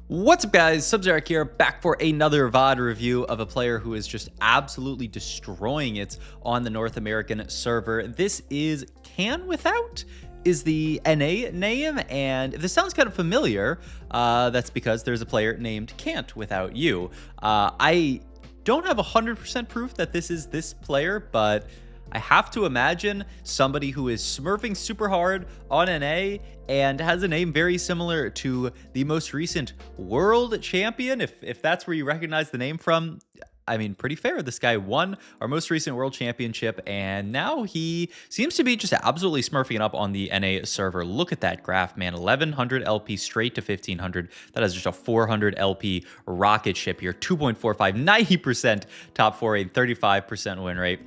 What's up, guys? Sub-Zero here, back for another VOD review of a player who is just absolutely destroying it on the North American server. This is CantWithout is the NA name, and if this sounds kind of familiar, that's because there's a player named CantWithoutYou. I don't have 100% proof that this is this player, but I have to imagine somebody who is smurfing super hard on NA and has a name very similar to the most recent world champion. If that's where you recognize the name from, I mean, pretty fair. This guy won our most recent world championship, and now he seems to be just absolutely smurfing it up on the NA server. Look at that graph, man. 1100 LP straight to 1500. That is just a 400 LP rocket ship here. 2.45, 90% top 4 8, 35% win rate.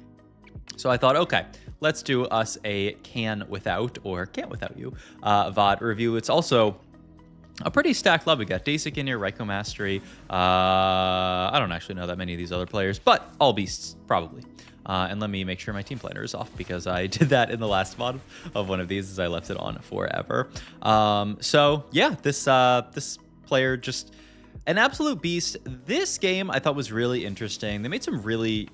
So I thought, okay, let's do us a CantWithoutYou VOD review. It's also a pretty stacked lobby. We got Dasik in here, Raikou Mastery. I don't actually know that many of these other players, but all beasts, probably. And let me make sure my team planner is off because I did that in the last VOD of one of these as I left it on forever. So yeah, this player just an absolute beast. This game I thought was really interesting. They made some really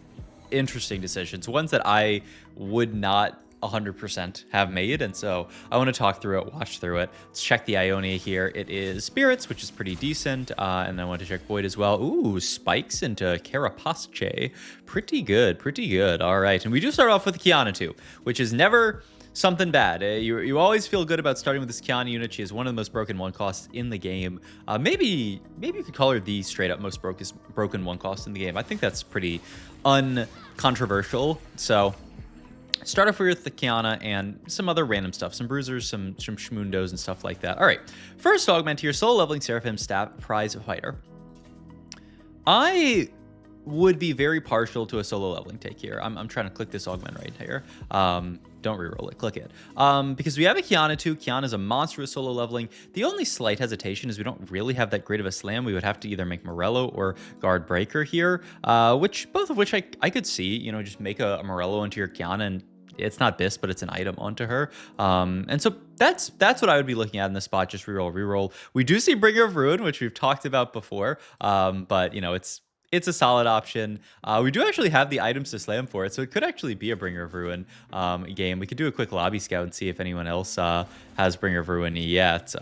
interesting decisions, ones that I would not 100% have made, and so I want to talk through it, watch through it. Let's check the Ionia here. It is Spirits, which is pretty decent, and then I want to check Void as well. Ooh, Spikes into Carapace. Pretty good, pretty good. All right, and we do start off with the Kiana too, which is never something bad. You always feel good about starting with this Kiana unit. She is one of the most broken one costs in the game. Maybe you could call her the straight up most broken one cost in the game. I think that's pretty uncontroversial. So start off with the Kiana and some other random stuff, some bruisers, some shmundos and stuff like that. All right, first augment here, solo leveling Seraphim Staff Prize Fighter. I would be very partial to a solo leveling take here. I'm trying to click this augment right here. Don't reroll it, click it. Because we have a Kiana too. Kiana is a monster with solo leveling. The only slight hesitation is we don't really have that great of a slam. We would have to either make Morello or Guard Breaker here, both of which I could see, you know, just make a Morello into your Kiana, and it's not this, but it's an item onto her. And so that's what I would be looking at in this spot. Just reroll. We do see Bringer of Ruin, which we've talked about before, but you know, it's a solid option. We do actually have the items to slam for it, so it could actually be a Bringer of Ruin game. We could do a quick lobby scout and see if anyone else has Bringer of Ruin yet.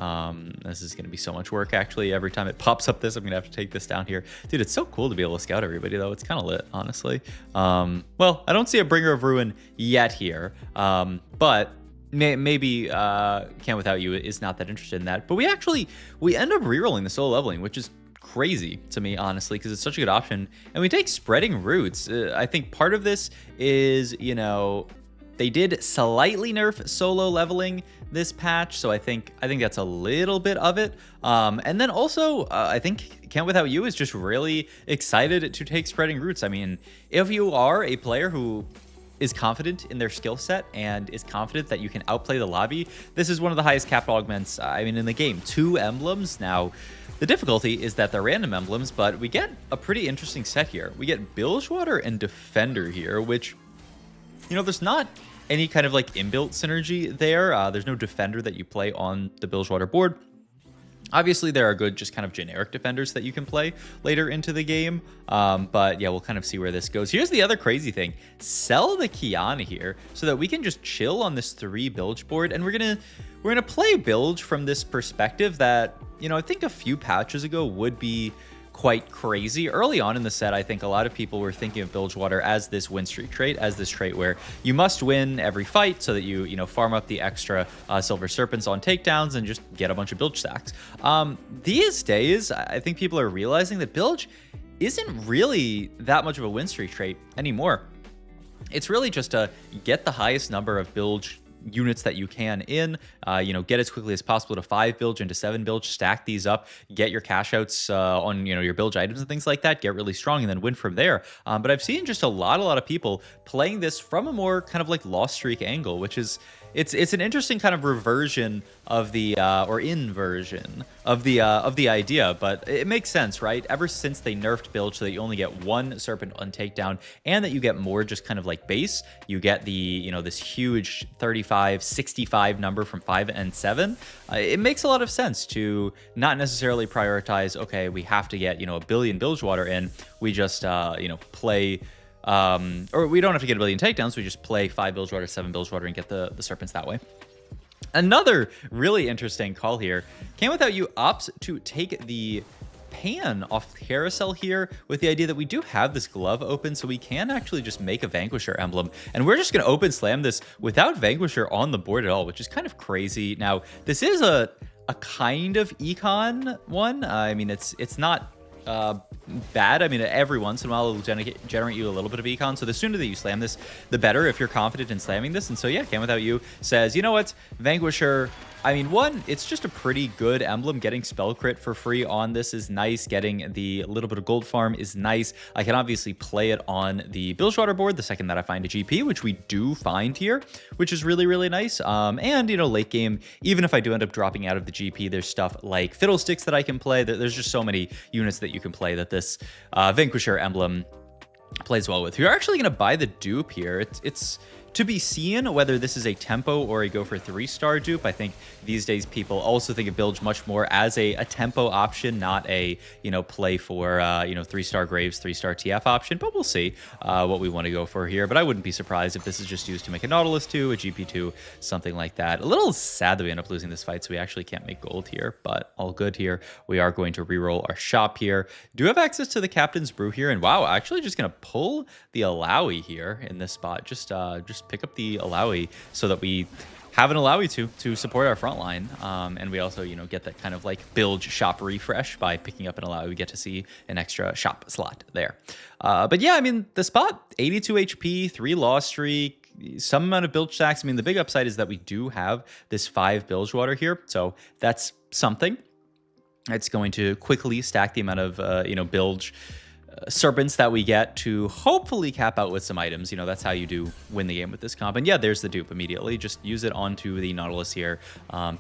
This is going to be so much work, actually. Every time it pops up this, I'm going to have to take this down here. Dude, it's so cool to be able to scout everybody, though. It's kind of lit, honestly. Well, I don't see a Bringer of Ruin yet here, but maybe CantWithoutYou is not that interested in that. But we end up rerolling the solo leveling, which is crazy to me, honestly, because it's such a good option. And we take Spreading Roots. I think part of this is, you know, they did slightly nerf solo leveling this patch, so I think that's a little bit of it. And then also, I think CantWithoutYou is just really excited to take Spreading Roots. I mean, if you are a player who is confident in their skill set and is confident that you can outplay the lobby, this is one of the highest cap augments, I mean, in the game. 2 emblems. Now, the difficulty is that they're random emblems, but we get a pretty interesting set here. We get Bilgewater and Defender here, which, you know, there's not any kind of like inbuilt synergy there. There's no Defender that you play on the Bilgewater board. Obviously, there are good just kind of generic defenders that you can play later into the game. But yeah, we'll kind of see where this goes. Here's the other crazy thing. Sell the Kiana here so that we can just chill on this 3 Bilge board. And we're gonna play Bilge from this perspective that, you know, I think a few patches ago would be quite crazy. Early on in the set, I think a lot of people were thinking of Bilgewater as this win streak trait, as this trait where you must win every fight so that you know, farm up the extra Silver Serpents on takedowns and just get a bunch of Bilge stacks. These days, I think people are realizing that Bilge isn't really that much of a win streak trait anymore. It's really just to get the highest number of Bilge units that you can in, you know, get as quickly as possible to 5 Bilge into 7 Bilge, stack these up, get your cash outs on, you know, your Bilge items and things like that, get really strong and then win from there. But I've seen just a lot of people playing this from a more kind of like lost streak angle, which is it's an interesting kind of reversion of the or inversion of the idea, but it makes sense, right? Ever since they nerfed Bilge so that you only get one Serpent on takedown and that you get more just kind of like base, you get the, you know, this huge 35, 65 number from 5 and 7. It makes a lot of sense to not necessarily prioritize, okay, we have to get, you know, a billion Bilgewater in. We just, you know, play, or we don't have to get a billion takedowns. We just play 5 Bilgewater, 7 Bilgewater and get the Serpents that way. Another really interesting call here. CantWithoutYou opts to take the pan off carousel here with the idea that we do have this glove open, so we can actually just make a Vanquisher emblem, and we're just going to open slam this without Vanquisher on the board at all, which is kind of crazy. Now, this is a kind of econ one. I mean, it's not bad. I mean, every once in a while it'll generate you a little bit of econ, so the sooner that you slam this, the better if you're confident in slamming this. And so yeah, CantWithoutYou says, you know what, Vanquisher, I mean, one, it's just a pretty good emblem. Getting spell crit for free on this is nice. Getting the little bit of gold farm is nice. I can obviously play it on the Bilgewater board the second that I find a GP, which we do find here, which is really, really nice. And, you know, late game, even if I do end up dropping out of the GP, there's stuff like Fiddlesticks that I can play. There's just so many units that you can play that this Vanquisher emblem plays well with. You're actually going to buy the dupe here. It's to be seen whether this is a tempo or a go for 3-star dupe. I think these days people also think of Bilge much more as a tempo option, not a, you know, play for, you know, 3-star Graves, 3-star TF option. But we'll see what we want to go for here. But I wouldn't be surprised if this is just used to make a Nautilus 2, a GP2, something like that. A little sad that we end up losing this fight, so we actually can't make gold here, but all good here. We are going to reroll our shop here. Do have access to the Captain's Brew here, and wow, actually just going to pull the Alawi here in this spot. Just pick up the Alawi so that we have an Alawi to support our front line. And we also, you know, get that kind of like Bilge shop refresh by picking up an Alawi. We get to see an extra shop slot there. But yeah, I mean, the spot, 82 HP, 3 loss streak, some amount of Bilge stacks. I mean, the big upside is that we do have this 5 Bilgewater here. So that's something. It's going to quickly stack the amount of, you know, Bilge Serpents that we get to hopefully cap out with some items. You know, that's how you do win the game with this comp. And yeah, there's the dupe immediately. Just use it onto the Nautilus here.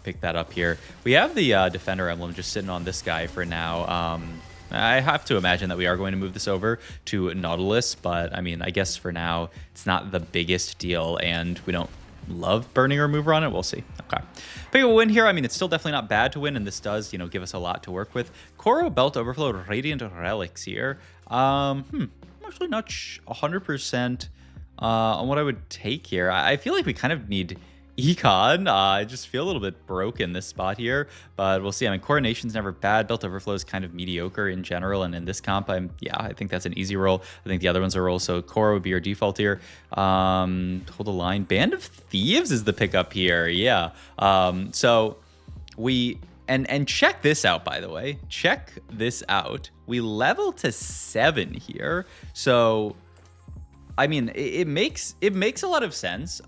Pick that up here. We have the Defender emblem just sitting on this guy for now. I have to imagine that we are going to move this over to Nautilus, but I mean, I guess for now, it's not the biggest deal, and we don't love burning a remover on it. We'll see. Okay. Big win here. I mean, it's still definitely not bad to win, and this does, you know, give us a lot to work with. Koro Belt Overflow Radiant Relics here. I'm actually not 100% on what I would take here. I feel like we kind of need econ. I just feel a little bit broke in this spot here, but we'll see. I mean, Coronation's never bad. Belt Overflow is kind of mediocre in general, and in this comp, I think that's an easy roll. I think the other ones are roll, so Koro would be your default here. Hold the line. Band of Thieves is the pickup here. Yeah. So we... And check this out, by the way. Check this out. We level to 7 here. So, I mean, it makes a lot of sense.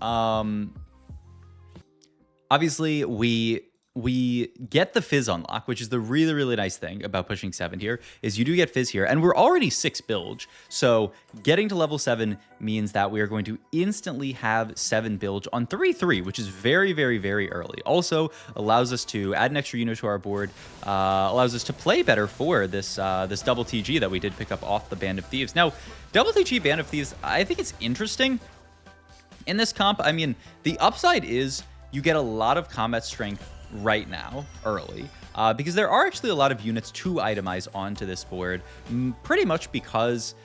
Obviously, we get the Fizz unlock, which is the really, really nice thing about pushing 7 here, is you do get Fizz here, and we're already 6 Bilge, so getting to level 7 means that we are going to instantly have 7 Bilge on 3-3, which is very, very, very early. Also allows us to add an extra unit to our board, allows us to play better for this this double TG that we did pick up off the Band of Thieves. Now, double TG Band of Thieves, I think it's interesting in this comp. I mean, the upside is you get a lot of combat strength right now, early, because there are actually a lot of units to itemize onto this board, pretty much because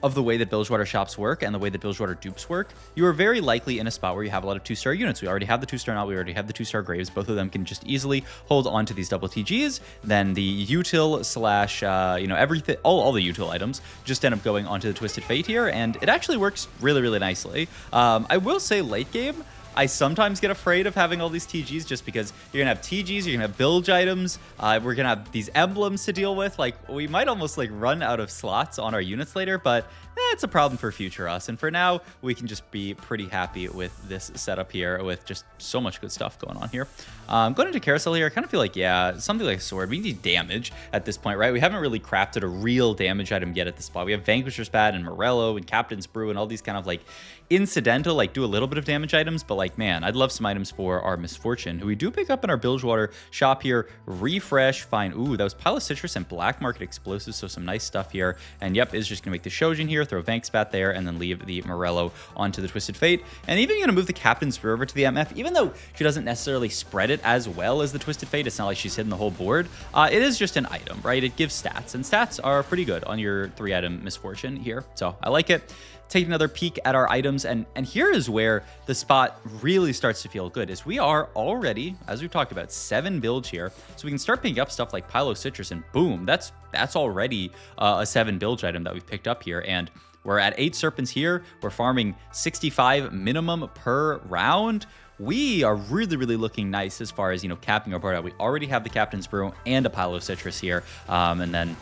of the way that Bilgewater shops work and the way that Bilgewater dupes work. You are very likely in a spot where you have a lot of 2-star units. We already have the 2-star Knot, we already have the 2-star Graves. Both of them can just easily hold on to these double TGs. Then the util slash, you know, everything, all the util items just end up going onto the Twisted Fate here, and it actually works really, really nicely. I will say late game, I sometimes get afraid of having all these TGs just because you're going to have TGs, you're going to have Bilge items, we're going to have these emblems to deal with. Like, we might almost like run out of slots on our units later, but it's a problem for future us. And for now, we can just be pretty happy with this setup here with just so much good stuff going on here. Going into Carousel here, I kind of feel like, yeah, something like a sword. We need damage at this point, right? We haven't really crafted a real damage item yet at this spot. We have Vanquisher's Pad and Morello and Captain's Brew and all these kind of like incidental, like do a little bit of damage items, but like like, man, I'd love some items for our Misfortune, who we do pick up in our Bilgewater shop here. Refresh, fine. Ooh, that was Pile of Citrus and Black Market Explosives, so some nice stuff here. And yep, is just going to make the Shojin here, throw Vankspat there, and then leave the Morello onto the Twisted Fate. And even going to move the Captain's Spear over to the MF, even though she doesn't necessarily spread it as well as the Twisted Fate. It's not like she's hitting the whole board. It is just an item, right? It gives stats, and stats are pretty good on your 3-item Misfortune here. So I like it. Take another peek at our items, and here is where the spot really starts to feel good, is we are already, as we've talked about, 7 builds here, so we can start picking up stuff like Pile of Citrus, and boom, that's already a 7 bilge item that we've picked up here. And we're at 8 Serpents here. We're farming 65 minimum per round. We are really looking nice as far as, you know, capping our board out. We already have the Captain's Brew and a Pile of Citrus here, and then,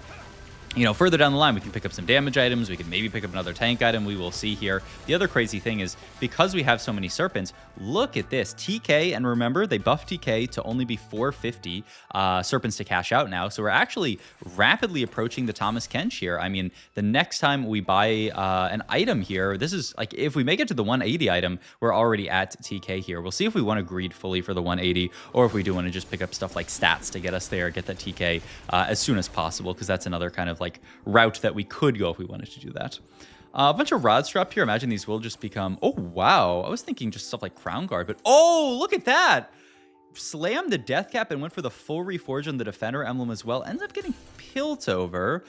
you know, further down the line, we can pick up some damage items. We can maybe pick up another tank item. We will see here. The other crazy thing is, because we have so many Serpents, look at this. TK, and remember, they buffed TK to only be 450 Serpents to cash out now. So we're actually rapidly approaching the Thomas Kench here. I mean, the next time we buy an item here, this is like, if we make it to the 180 item, we're already at TK here. We'll see if we want to greed fully for the 180, or if we do want to just pick up stuff like stats to get us there, get that TK as soon as possible, because that's another kind of like route that we could go if we wanted to do that. A bunch of rods dropped here. Imagine these will just become, oh wow, I was thinking just stuff like Crown Guard, but oh, look at that. Slammed the Death Cap and went for the full reforge on the Defender emblem as well. Ends up getting Piltover,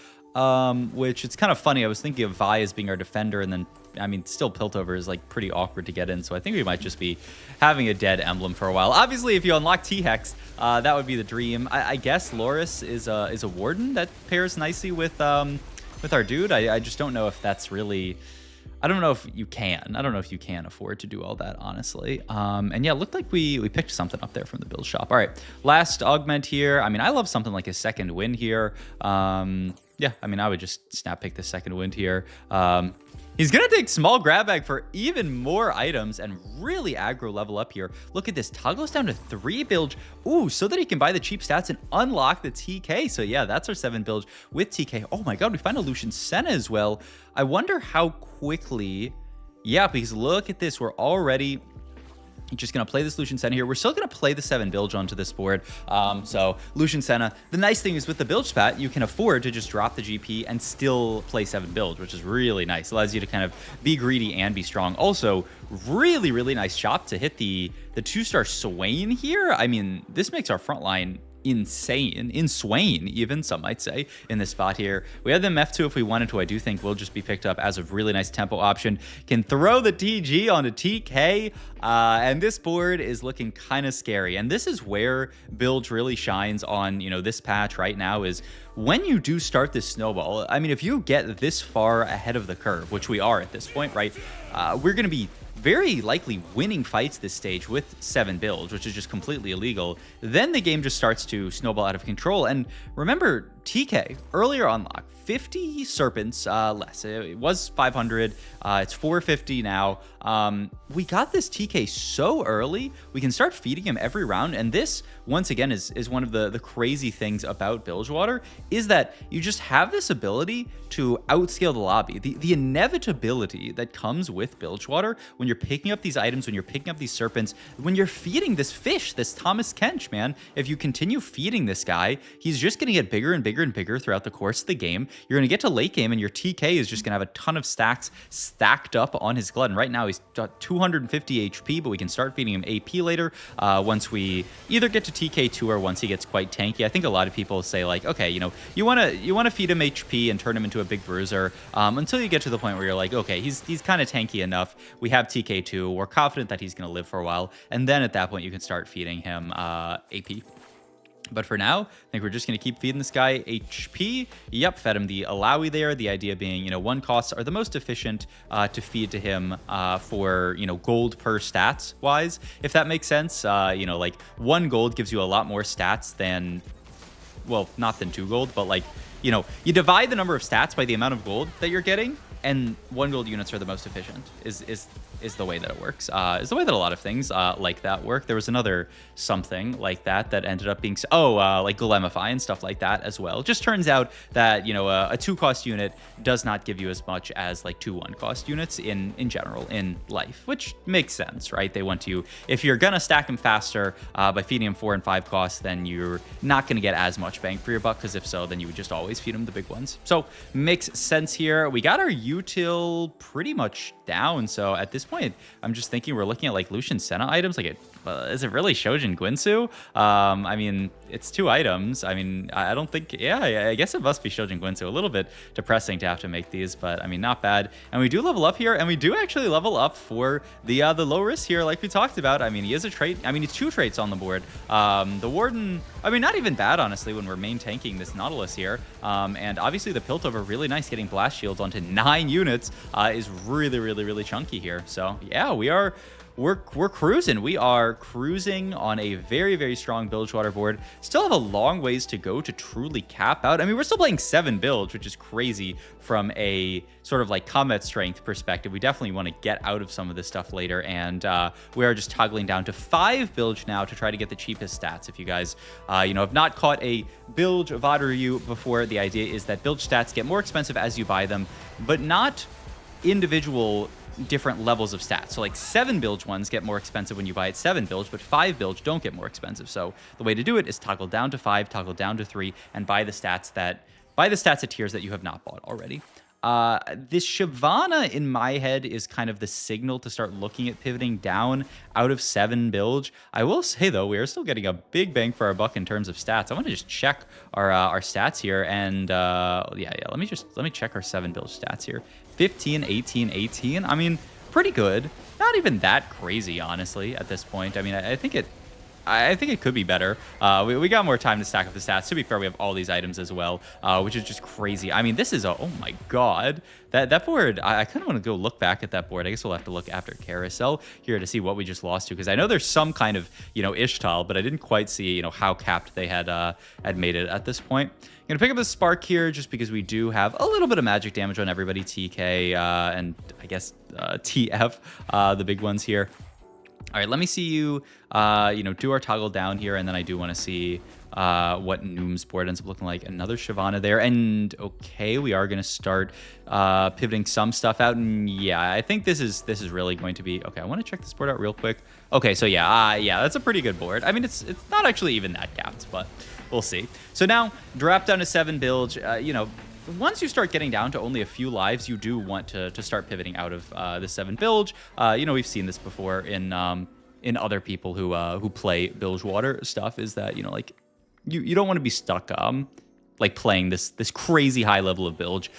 which it's kind of funny. I was thinking of Vi as being our defender, and then, I mean, still Piltover is like pretty awkward to get in, so I think we might just be having a dead emblem for a while. Obviously, if you unlock T-Hex, that would be the dream. I guess Loris is a Warden that pairs nicely with our dude. I just don't know if that's really... I don't know if you can. I don't know if you can afford to do all that, honestly. And yeah, it looked like we picked something up there from the build shop. All right, last augment here. I mean, I love something like a second wind here. Yeah, I mean, I would just snap pick the second wind here. He's going to take small grab bag for even more items and really aggro level up here. Look at this. Toggles down to 3 bilge. Ooh, so that he can buy the cheap stats and unlock the TK. So yeah, that's our 7 bilge with TK. Oh my god, we find a Lucian Senna as well. I wonder how quickly... Yeah, because look at this. We're already... just going to play this Lucian Senna here. We're still going to play the 7 bilge onto this board. So Lucian Senna. The nice thing is with the bilge spat, you can afford to just drop the GP and still play 7 bilge, which is really nice. Allows you to kind of be greedy and be strong. Also, really nice shot to hit the 2-star Swain here. I mean, this makes our front line insane even, some might say, in this spot here. We have the F2 if we wanted to. I do think will just be picked up as a really nice tempo option. Can throw the TG onto TK, and this board is looking kind of scary. And this is where Bilge really shines on, you know, this patch right now, is when you do start this snowball. I mean, if you get this far ahead of the curve, which we are at this point, right, we're going to be very likely winning fights this stage with 7 builds, which is just completely illegal. Then the game just starts to snowball out of control. And remember, TK, earlier unlock, 50 Serpents less. It was 500. It's 450 now. We got this TK so early, we can start feeding him every round. And this, once again, is one of the crazy things about Bilgewater, is that you just have this ability to outscale the lobby. The inevitability that comes with Bilgewater when you're picking up these items, when you're picking up these Serpents, when you're feeding this fish, this Thomas Kench, man, if you continue feeding this guy, he's just going to get bigger and bigger and bigger throughout the course of the game. You're going to get to late game, and your TK is just going to have a ton of stacks stacked up on his Glutton. Right now, he's got 250 HP, but we can start feeding him AP later once we either get to TK2 or once he gets quite tanky. I think a lot of people say, like, okay, you know, you want to feed him HP and turn him into a big bruiser until you get to the point where you're like, okay, he's kind of tanky enough. We have TK2. We're confident that he's going to live for a while. And then at that point, you can start feeding him AP. But for now, I think we're just going to keep feeding this guy HP. Yep, fed him the Alawi there. The idea being, you know, 1 costs are the most efficient to feed to him for, you know, gold per stats wise, if that makes sense. You know, like 1 gold gives you a lot more stats than, well, not than 2 gold, but like, you know, you divide the number of stats by the amount of gold that you're getting, and 1 gold units are the most efficient is the way that it works. Is the way that a lot of things like that work. There was another something like that ended up being like Glemify and stuff like that as well. Just turns out that, you know, a 2-cost unit does not give you as much as like 2 1-cost units in general in life, which makes sense, right? They want to, if you're gonna stack them faster by feeding them 4 and 5 costs, then you're not gonna get as much bang for your buck, because if so, then you would just always feed them the big ones. So makes sense here. We got our util pretty much down, so at this point I'm just thinking we're looking at like Lucian Senna items. Like, is it really Shojin Guinsu? I mean, it's 2 items. I mean, I don't think, yeah, I guess it must be Shojin Guinsu. A little bit depressing to have to make these, but I mean, not bad. And we do level up here, and we do actually level up for the low risk here, like we talked about. I mean, he is a trait. I mean, he's 2 traits on the board. The Warden, I mean, not even bad, honestly, when we're main tanking this Nautilus here. And obviously the Piltover, really nice, getting blast shields onto 9 units is really chunky here. So yeah, we're cruising. We are cruising on a very strong Bilgewater board. Still have a long ways to go to truly cap out. I mean, we're still playing 7 Bilge, which is crazy from a sort of like combat strength perspective. We definitely want to get out of some of this stuff later, and we are just toggling down to 5 Bilge now to try to get the cheapest stats. If you guys, you know, have not caught a Bilgewater before, the idea is that Bilge stats get more expensive as you buy them, but not individual different levels of stats. So like 7 Bilge ones get more expensive when you buy it 7 Bilge, but 5 Bilge don't get more expensive. So the way to do it is toggle down to 5, toggle down to 3, and buy the stats at tiers that you have not bought already. This Shyvana in my head is kind of the signal to start looking at pivoting down out of 7 Bilge. I will say though, we are still getting a big bang for our buck in terms of stats. I want to just check our stats here, and yeah, let me check our 7 Bilge stats here. 15, 18, 18. I mean, pretty good. Not even that crazy, honestly, at this point. I mean, I think it could be better. We got more time to stack up the stats. To be fair, we have all these items as well, which is just crazy. I mean, this is oh my god. That board, I kind of want to go look back at that board. I guess we'll have to look after Carousel here to see what we just lost to, because I know there's some kind of, you know, Ishtal, but I didn't quite see, you know, how capped they had made it at this point. I'm gonna pick up a Spark here just because we do have a little bit of magic damage on everybody, TK and I guess TF, the big ones here. All right, let me see you, you know, do our toggle down here, and then I do want to see what Noom's board ends up looking like. Another Shyvana there, and okay, we are going to start pivoting some stuff out, and yeah, I think this is really going to be okay. I want to check this board out real quick. Okay, so yeah, yeah, that's a pretty good board. I mean, it's not actually even that capped, but we'll see. So now drop down to 7 Bilge. You know, once you start getting down to only a few lives, you do want to start pivoting out of the 7 Bilge. You know, we've seen this before in other people who play Bilgewater stuff, is that, you know, like you don't want to be stuck like playing this crazy high level of Bilge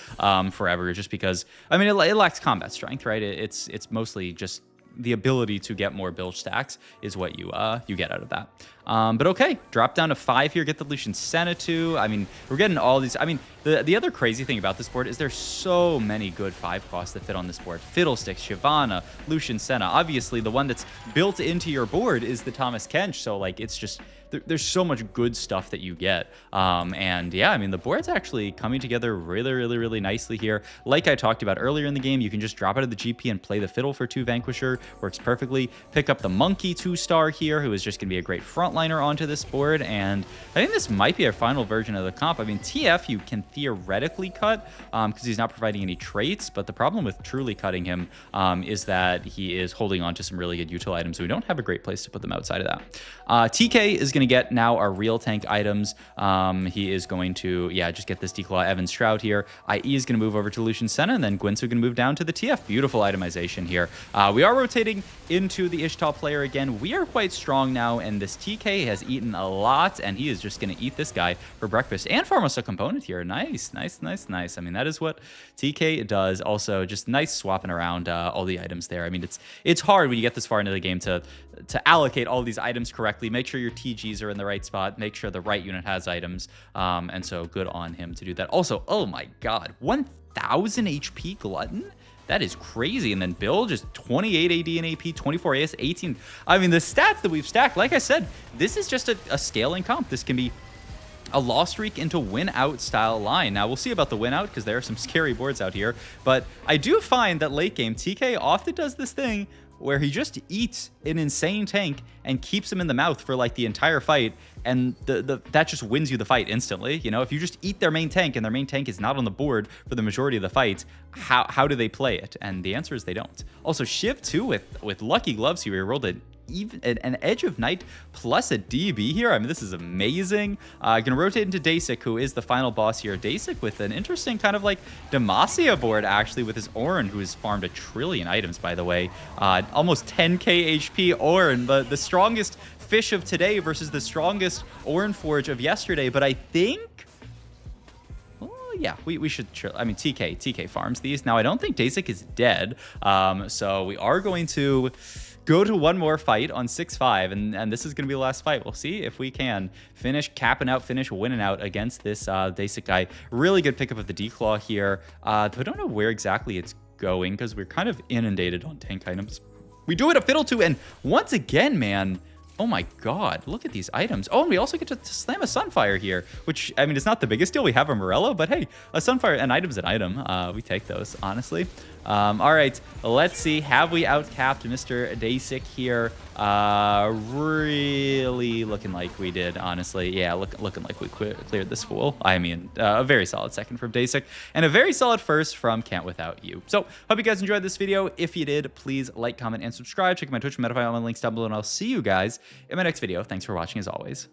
forever, just because, I mean, it lacks combat strength, right? It's mostly just the ability to get more Bilge stacks is what you get out of that. But okay, drop down to 5 here, get the Lucian Senna too. I mean, we're getting all these. I mean, the other crazy thing about this board is there's so many good 5 costs that fit on this board. Fiddlesticks, Shyvana, Lucian Senna. Obviously, the one that's built into your board is the Thomas Kench. So like, it's just, there's so much good stuff that you get. And yeah, I mean, the board's actually coming together really nicely here. Like I talked about earlier in the game, you can just drop out of the GP and play the Fiddle for 2 Vanquisher. Works perfectly. Pick up the Monkey 2-star here, who is just going to be a great frontliner onto this board. And I think this might be our final version of the comp. I mean, TF you can theoretically cut because he's not providing any traits, but the problem with truly cutting him is that he is holding on to some really good util items, so we don't have a great place to put them outside of that. TK is going to get now our real tank items. He is going to, yeah, just get this Declaw Evans Shroud here. IE is going to move over to Lucian Senna, and then Gwynsu going to move down to the TF. Beautiful itemization here. We are rotating into the Ishtal player again. We are quite strong now, and this TK has eaten a lot, and he is just going to eat this guy for breakfast and farm us a component here. Nice. I mean, that is what TK does. Also, just nice swapping around all the items there. I mean, it's hard when you get this far into the game to allocate all these items correctly. Make sure your TGs are in the right spot. Make sure the right unit has items. And so good on him to do that. Also, oh my god, 1000 HP Glutton? That is crazy. And then Bill just 28 AD and AP, 24 AS, 18. I mean, the stats that we've stacked, like I said, this is just a scaling comp. This can be a loss streak into win out style line. Now we'll see about the win out because there are some scary boards out here, but I do find that late game TK often does this thing where he just eats an insane tank and keeps him in the mouth for like the entire fight, and that just wins you the fight instantly. You know, if you just eat their main tank and their main tank is not on the board for the majority of the fight, how do they play it? And the answer is they don't. Also, Shiv too with lucky gloves here, he rolled it even an Edge of Night plus a DB here. I mean, this is amazing. Gonna rotate into Dasik, who is the final boss here. Dasik with an interesting kind of like Demacia board, actually, with his Orin, who has farmed 1 trillion items, by the way. Almost 10k HP Orin, the strongest fish of today versus the strongest Orin Forge of yesterday. But I think... yeah, we should... I mean, TK farms these. Now, I don't think Dasik is dead. So we are going to go to one more fight on 6-5, and this is going to be the last fight. We'll see if we can finish capping out, finish winning out against this Dasik guy. Really good pickup of the D-Claw here. Though I don't know where exactly it's going because we're kind of inundated on tank items. We do it a Fiddle too, and once again, man... oh my god, look at these items. Oh, and we also get to slam a Sunfire here, which, I mean, it's not the biggest deal. We have a Morello, but hey, a Sunfire, an item's an item. We take those, honestly. All right, let's see. Have we outcapped Mr. Dasik here? Really looking like we did, honestly. Yeah, looking like we cleared this fool. I mean, a very solid second from Dasik, and a very solid first from CantWithoutYou. So, hope you guys enjoyed this video. If you did, please like, comment, and subscribe. Check my Twitch and Metafy, all my links down below, and I'll see you guys in my next video. Thanks for watching, as always.